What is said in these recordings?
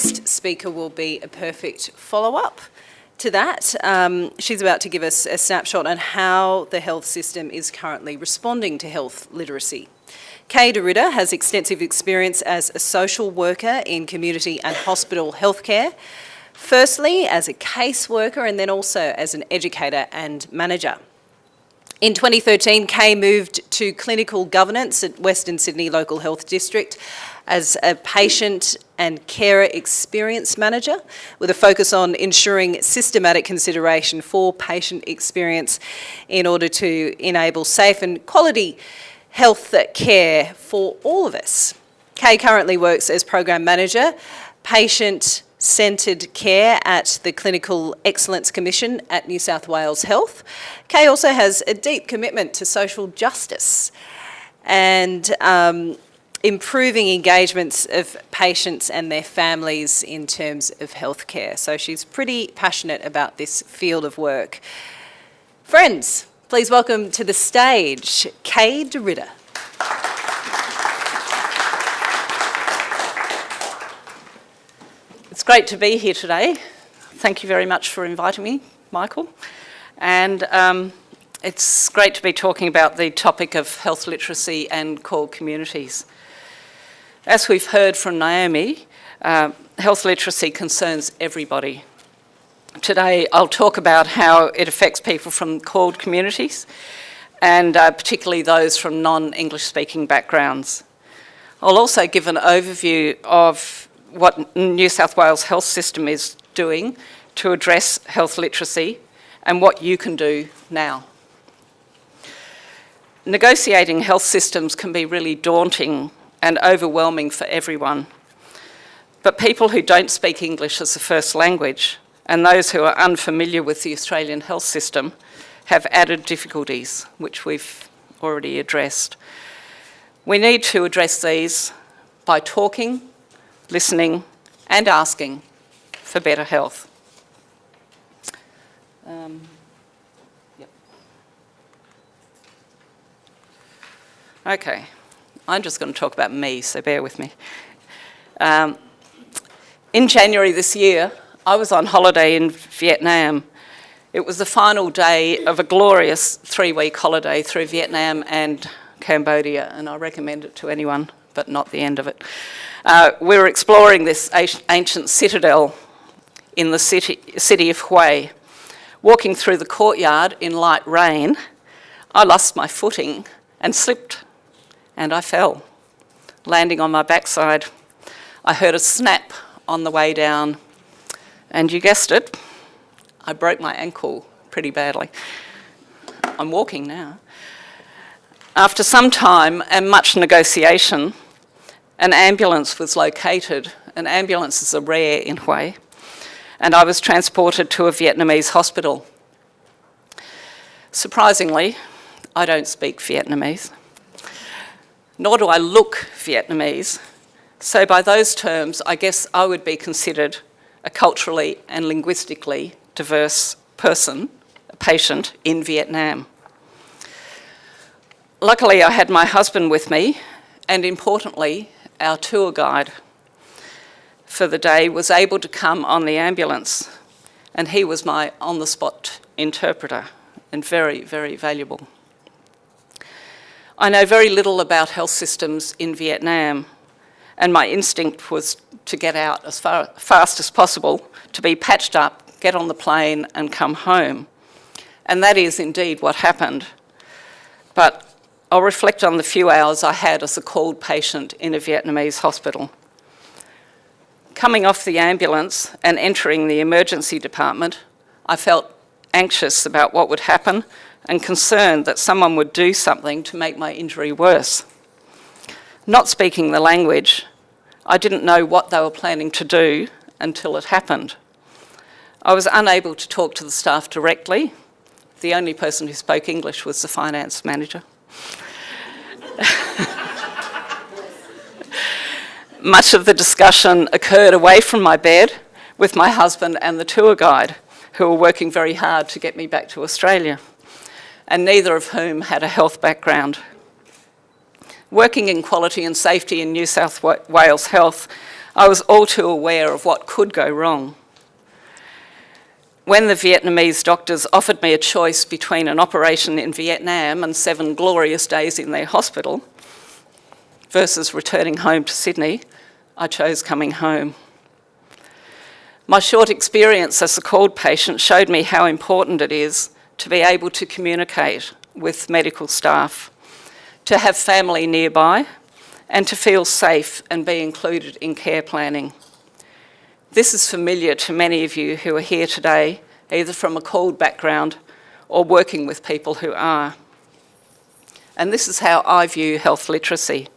next speaker will be a perfect follow-up to that. She's about to give us a snapshot on how the health system is currently responding to health literacy. Kay DeRidder has extensive experience as a social worker in community and hospital healthcare, firstly as a caseworker and then also as an educator and manager. In 2013, Kay moved to clinical governance at Western Sydney Local Health District as a patient and carer experience manager with a focus on ensuring systematic consideration for patient experience in order to enable safe and quality health care for all of us. Kay currently works as Program Manager, Patient-Centred Care at the Clinical Excellence Commission at New South Wales Health. Kay also has a deep commitment to social justice and improving engagements of patients and their families in terms of healthcare. So she's pretty passionate about this field of work. Friends, please welcome to the stage Kay DeRidder. It's great to be here today. Thank you very much for inviting me, Michael. And it's great to be talking about the topic of health literacy and core communities. As we've heard from Naomi, health literacy concerns everybody. Today I'll talk about how it affects people from core communities and particularly those from non-English speaking backgrounds. I'll also give an overview of what New South Wales health system is doing to address health literacy and what you can do now. Negotiating health systems can be really daunting and overwhelming for everyone, but people who don't speak English as a first language and those who are unfamiliar with the Australian health system have added difficulties, which we've already addressed. We need to address these by talking, listening and asking for better health. Okay, I'm just going to talk about me, so bear with me. In January this year, I was on holiday in Vietnam. It was the final day of a glorious 3-week holiday through Vietnam and Cambodia, and I recommend it to anyone, but not the end of it. We were exploring this ancient citadel in the city of Hue. Walking through the courtyard in light rain, I lost my footing and slipped, and I fell, landing on my backside. I heard a snap on the way down, and you guessed it, I broke my ankle pretty badly. I'm walking now. After some time and much negotiation, an ambulance was located. And ambulances are rare in Hue, and I was transported to a Vietnamese hospital. Surprisingly, I don't speak Vietnamese, nor do I look Vietnamese. So by those terms, I guess I would be considered a culturally and linguistically diverse person, a patient in Vietnam. Luckily, I had my husband with me, and importantly, our tour guide for the day was able to come on the ambulance, and he was my on-the-spot interpreter, and very, very valuable. I know very little about health systems in Vietnam, and my instinct was to get out as fast as possible, to be patched up, get on the plane and come home. And that is indeed what happened. But I'll reflect on the few hours I had as a called patient in a Vietnamese hospital. Coming off the ambulance and entering the emergency department, I felt anxious about what would happen and concerned that someone would do something to make my injury worse. Not speaking the language, I didn't know what they were planning to do until it happened. I was unable to talk to the staff directly. The only person who spoke English was the finance manager. Much of the discussion occurred away from my bed with my husband and the tour guide, who were working very hard to get me back to Australia, and neither of whom had a health background. Working in quality and safety in New South Wales Health, I was all too aware of what could go wrong. When the Vietnamese doctors offered me a choice between an operation in Vietnam and 7 glorious days in their hospital versus returning home to Sydney, I chose coming home. My short experience as a CALD patient showed me how important it is to be able to communicate with medical staff, to have family nearby, and to feel safe and be included in care planning. This is familiar to many of you who are here today, either from a CALD background or working with people who are. And this is how I view health literacy.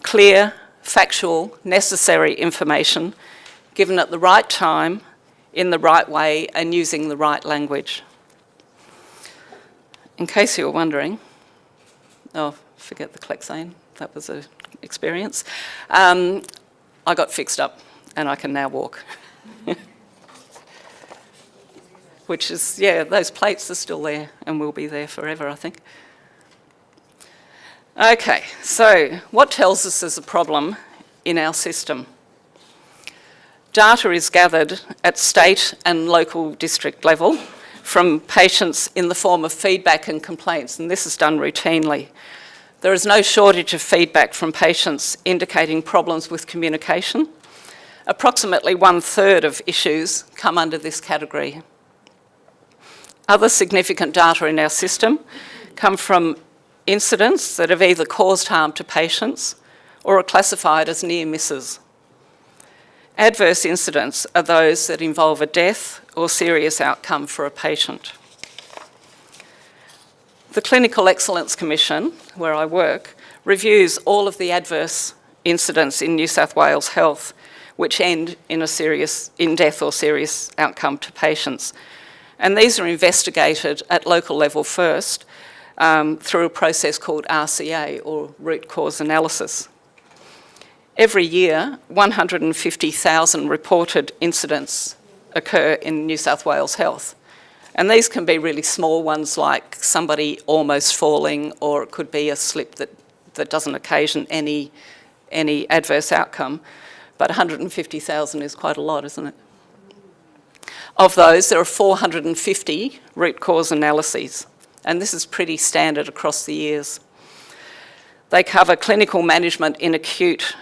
Clear, factual, necessary information given at the right time, in the right way, and using the right language. In case you were wondering, oh, forget the Klexane, that was an experience. I got fixed up and I can now walk. Which is, yeah, those plates are still there and will be there forever, I think. Okay, so what tells us there's a problem in our system? Data is gathered at state and local district level from patients in the form of feedback and complaints, and this is done routinely. There is no shortage of feedback from patients indicating problems with communication. Approximately 1/3 of issues come under this category. Other significant data in our system come from incidents that have either caused harm to patients or are classified as near misses. Adverse incidents are those that involve a death or serious outcome for a patient. The Clinical Excellence Commission, where I work, reviews all of the adverse incidents in New South Wales Health which end in death or serious outcome to patients. And these are investigated at local level first through a process called RCA, or root cause analysis. Every year, 150,000 reported incidents occur in New South Wales Health. And these can be really small ones, like somebody almost falling, or it could be a slip that doesn't occasion any adverse outcome. But 150,000 is quite a lot, isn't it? Of those, there are 450 root cause analyses, and this is pretty standard across the years. They cover clinical management in acute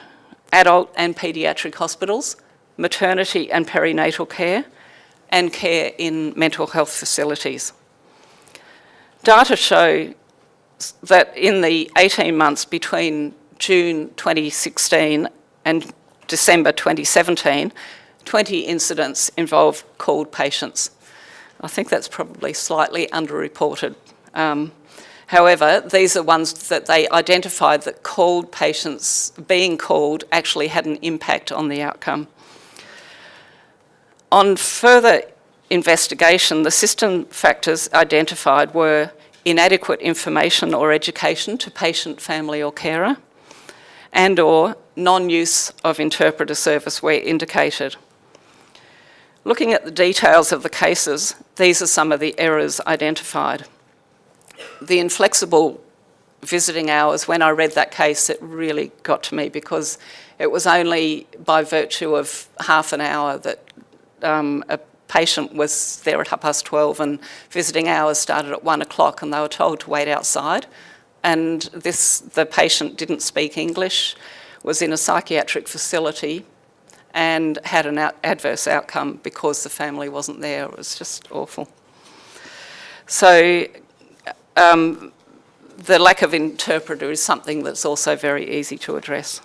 adult and paediatric hospitals, maternity and perinatal care, and care in mental health facilities. Data show that in the 18 months between June 2016 and December 2017, 20 incidents involve CALD patients. I think that's probably slightly underreported. However, these are ones that they identified that CALD patients being CALD actually had an impact on the outcome. On further investigation, the system factors identified were inadequate information or education to patient, family or carer, and/or non-use of interpreter service where indicated. Looking at the details of the cases, these are some of the errors identified. The inflexible visiting hours, when I read that case, it really got to me, because it was only by virtue of half an hour that a patient was there at 12:30 and visiting hours started at 1 o'clock, and they were told to wait outside. And the patient didn't speak English, was in a psychiatric facility, and had an adverse outcome because the family wasn't there. It was just awful. So the lack of interpreter is something that's also very easy to address.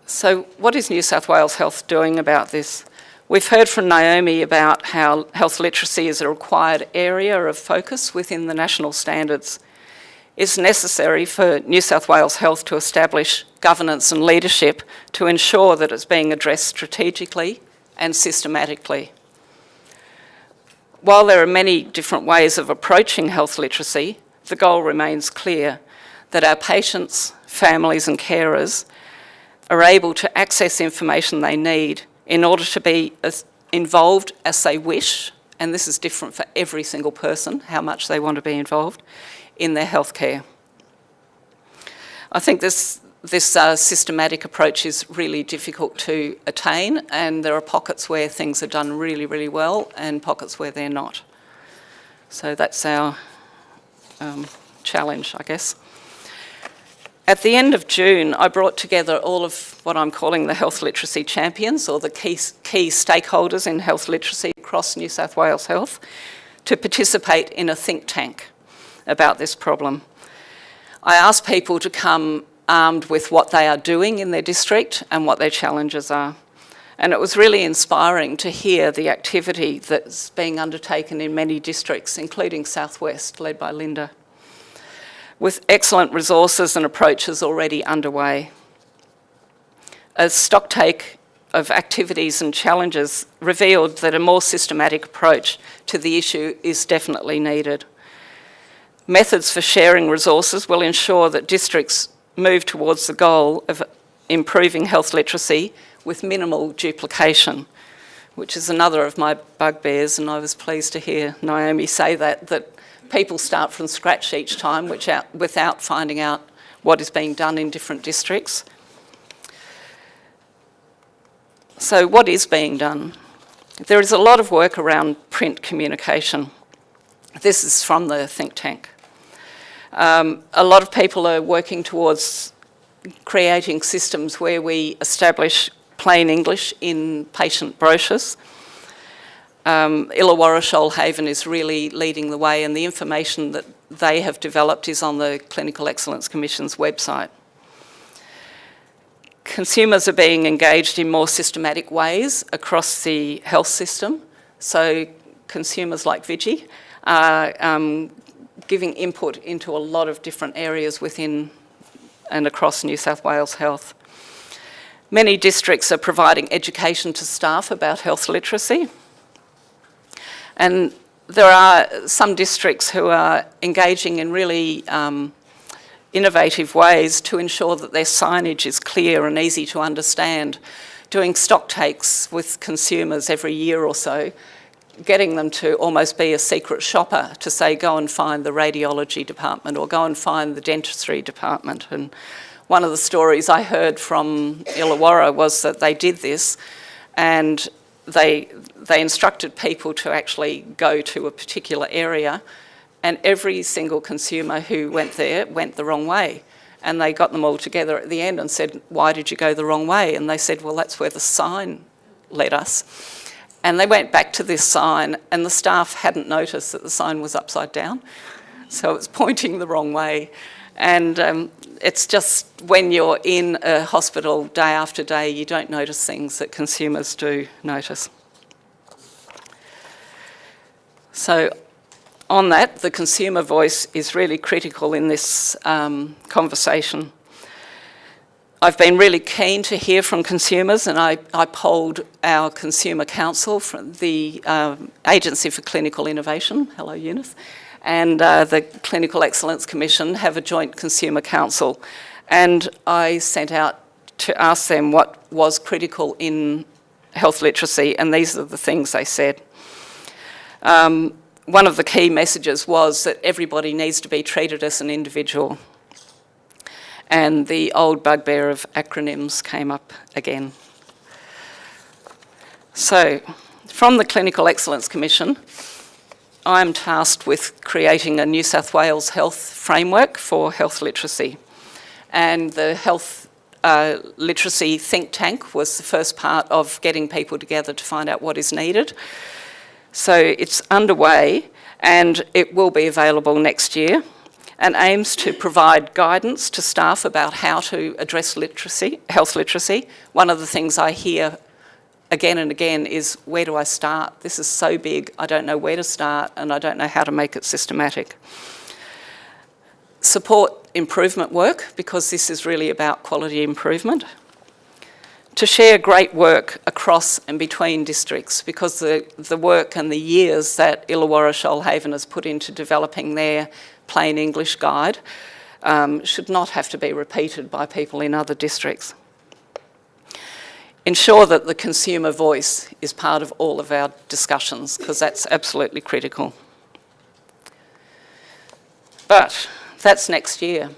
So what is New South Wales Health doing about this? We've heard from Naomi about how health literacy is a required area of focus within the national standards. It's necessary for New South Wales Health to establish governance and leadership to ensure that it's being addressed strategically and systematically. While there are many different ways of approaching health literacy, the goal remains clear: that our patients, families and carers are able to access information they need in order to be as involved as they wish, and this is different for every single person, how much they want to be involved in their healthcare. I think this systematic approach is really difficult to attain, and there are pockets where things are done really, really well and pockets where they're not. So that's our challenge, I guess. At the end of June, I brought together all of what I'm calling the health literacy champions, or the key stakeholders in health literacy across New South Wales Health, to participate in a think tank about this problem. I asked people to come armed with what they are doing in their district and what their challenges are. And it was really inspiring to hear the activity that's being undertaken in many districts, including South West, led by Linda, with excellent resources and approaches already underway. A stocktake of activities and challenges revealed that a more systematic approach to the issue is definitely needed. Methods for sharing resources will ensure that districts move towards the goal of improving health literacy with minimal duplication, which is another of my bugbears, and I was pleased to hear Naomi say that people start from scratch each time without finding out what is being done in different districts. So what is being done? There is a lot of work around print communication. This is from the think tank. A lot of people are working towards creating systems where we establish plain English in patient brochures. Illawarra Shoalhaven is really leading the way, and the information that they have developed is on the Clinical Excellence Commission's website. Consumers are being engaged in more systematic ways across the health system. So consumers like Vigi are giving input into a lot of different areas within and across New South Wales Health. Many districts are providing education to staff about health literacy. And there are some districts who are engaging in really innovative ways to ensure that their signage is clear and easy to understand, doing stock takes with consumers every year or so, getting them to almost be a secret shopper to say, go and find the radiology department or go and find the dentistry department. And one of the stories I heard from Illawarra was that they did this, and they instructed people to actually go to a particular area, and every single consumer who went there went the wrong way. And they got them all together at the end and said, why did you go the wrong way? And they said, well, that's where the sign led us. And they went back to this sign, and the staff hadn't noticed that the sign was upside down. So it's pointing the wrong way. And it's just when you're in a hospital day after day, you don't notice things that consumers do notice. So on that, the consumer voice is really critical in this conversation. I've been really keen to hear from consumers, and I polled our Consumer Council from the Agency for Clinical Innovation, hello Eunice, and the Clinical Excellence Commission have a joint Consumer Council. And I sent out to ask them what was critical in health literacy, and these are the things they said. One of the key messages was that everybody needs to be treated as an individual. And the old bugbear of acronyms came up again. So, from the Clinical Excellence Commission, I'm tasked with creating a New South Wales Health framework for health literacy. And the health literacy think tank was the first part of getting people together to find out what is needed. So it's underway, and it will be available next year, and aims to provide guidance to staff about how to address literacy, health literacy. One of the things I hear again and again is, where do I start? This is so big, I don't know where to start, and I don't know how to make it systematic. Support improvement work, because this is really about quality improvement. To share great work across and between districts, because the work and the years that Illawarra Shoalhaven has put into developing their plain English guide should not have to be repeated by people in other districts. Ensure that the consumer voice is part of all of our discussions, because that's absolutely critical. But that's next year.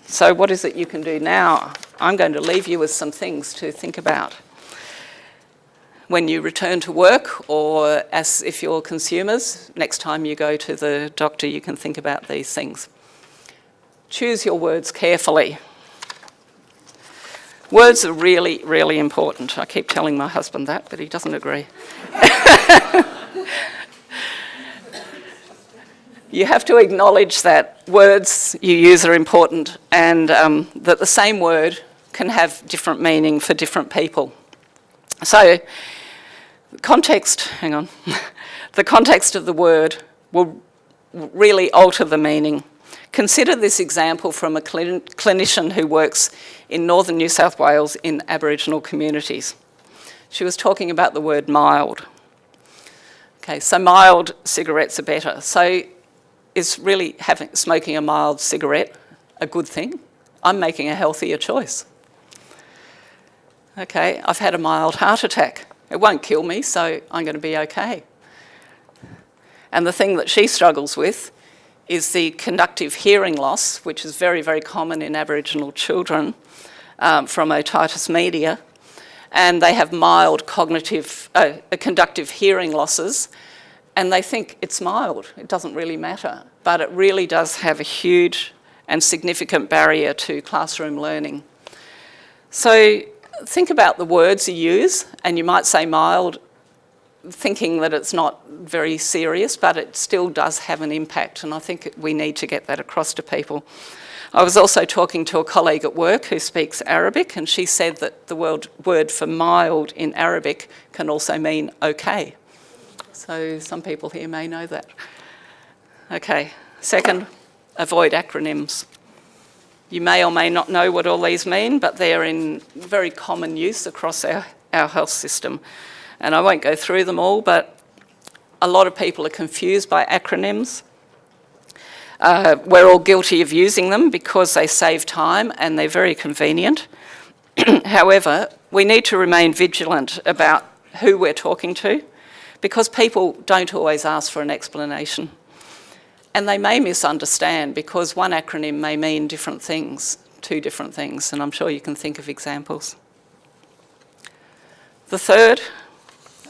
So what is it you can do now? I'm going to leave you with some things to think about. When you return to work, or as if you're consumers, next time you go to the doctor, you can think about these things. Choose your words carefully. Words are really, really important. I keep telling my husband that, but he doesn't agree. You have to acknowledge that words you use are important, and that the same word can have different meaning for different people. So, the context of the word will really alter the meaning. Consider this example from a clinician who works in northern New South Wales in Aboriginal communities. She was talking about the word mild. Okay, so mild cigarettes are better. So is really smoking a mild cigarette a good thing? I'm making a healthier choice. Okay, I've had a mild heart attack. It won't kill me, so I'm going to be okay. And the thing that she struggles with is the conductive hearing loss, which is very, very common in Aboriginal children from otitis media. And they have mild conductive hearing losses, and they think it's mild. It doesn't really matter. But it really does have a huge and significant barrier to classroom learning. So think about the words you use, and you might say mild, thinking that it's not very serious, but it still does have an impact, and I think we need to get that across to people. I was also talking to a colleague at work who speaks Arabic, and she said that the word for mild in Arabic can also mean okay. So some people here may know that. Okay, second, avoid acronyms. You may or may not know what all these mean, but they're in very common use across our health system. And I won't go through them all, but a lot of people are confused by acronyms. We're all guilty of using them because they save time and they're very convenient. However, we need to remain vigilant about who we're talking to, because people don't always ask for an explanation. And they may misunderstand because one acronym may mean different things, two different things, and I'm sure you can think of examples. The third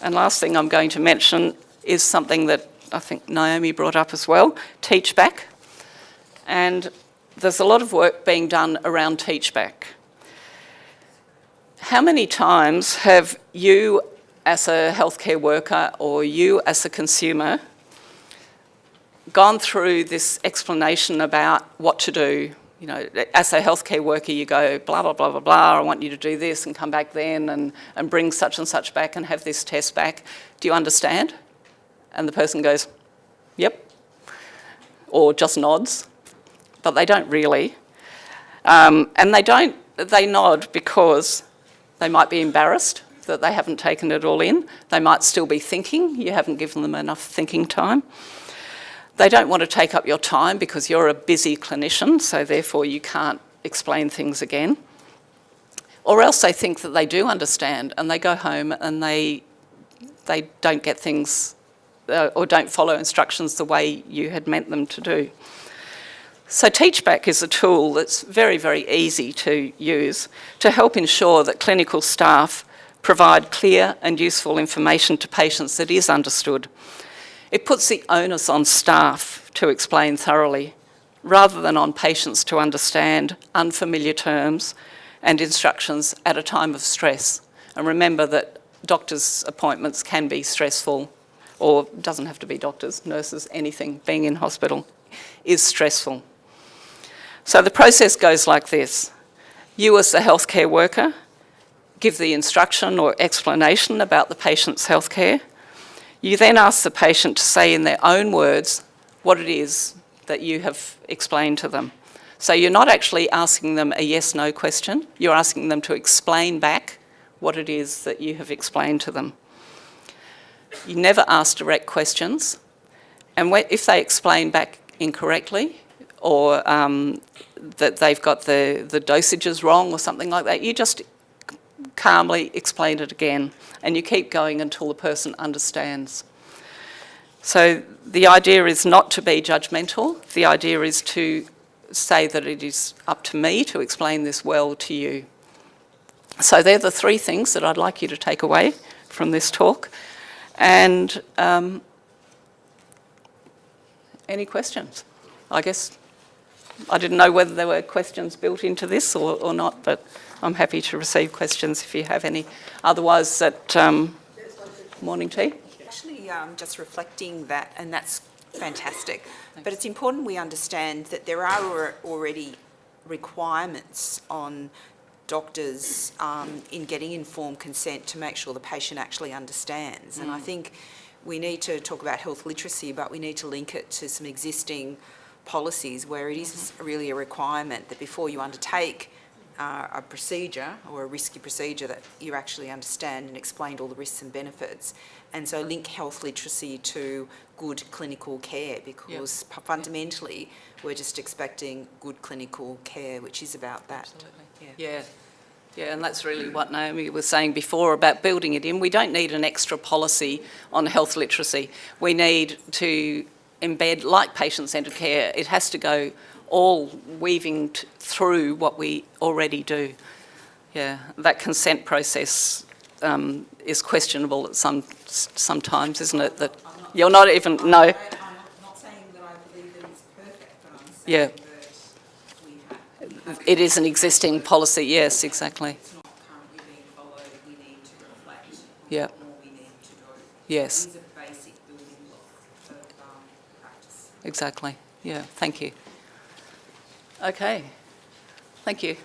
and last thing I'm going to mention is something that I think Naomi brought up as well, teach back. And there's a lot of work being done around teach back. How many times have you as a healthcare worker or you as a consumer gone through this explanation about what to do? You know, as a healthcare worker, you go, blah, blah, blah, blah, blah, I want you to do this and come back then and bring such and such back and have this test back. Do you understand? And the person goes, yep, or just nods, but they don't really. And they nod because they might be embarrassed that they haven't taken it all in. They might still be thinking, you haven't given them enough thinking time. They don't want to take up your time because you're a busy clinician, so therefore you can't explain things again. Or else they think that they do understand and they go home and they don't get things or don't follow instructions the way you had meant them to do. So TeachBack is a tool that's very, very easy to use to help ensure that clinical staff provide clear and useful information to patients that is understood. It puts the onus on staff to explain thoroughly, rather than on patients to understand unfamiliar terms and instructions at a time of stress. And remember that doctors' appointments can be stressful, or doesn't have to be doctors, nurses, anything, being in hospital is stressful. So the process goes like this. You as the healthcare worker give the instruction or explanation about the patient's healthcare. You then ask the patient to say in their own words what it is that you have explained to them. So you're not actually asking them a yes-no question, you're asking them to explain back what it is that you have explained to them. You never ask direct questions, and if they explain back incorrectly or that they've got the dosages wrong or something like that, you just calmly explain it again, and you keep going until the person understands. So the idea is not to be judgmental. The idea is to say that it is up to me to explain this well to you. So they're the three things that I'd like you to take away from this talk. And any questions? I guess I didn't know whether there were questions built into this or not, but I'm happy to receive questions if you have any. Otherwise, at morning tea. Actually, just reflecting that, and that's fantastic. But it's important we understand that there are already requirements on doctors in getting informed consent to make sure the patient actually understands. And I think we need to talk about health literacy, but we need to link it to some existing policies where it is really a requirement that before you undertake a procedure or a risky procedure that you actually understand and explain all the risks and benefits. And so link health literacy to good clinical care, because fundamentally we're just expecting good clinical care, which is about that. Absolutely. Yeah, and that's really what Naomi was saying before about building it in. We don't need an extra policy on health literacy. We need to embed, like patient-centred care, it has to go all weaving through what we already do. Yeah, that consent process is questionable at sometimes, isn't it? That you're not even, no. I'm not saying that I believe that it's perfect, but I'm saying that we have it is an existing policy, yes, exactly. it's not currently being followed. We need to reflect Yeah. on what more we need to do. Yes. These are basic building blocks of practice. Exactly. Yeah, thank you. Okay, thank you.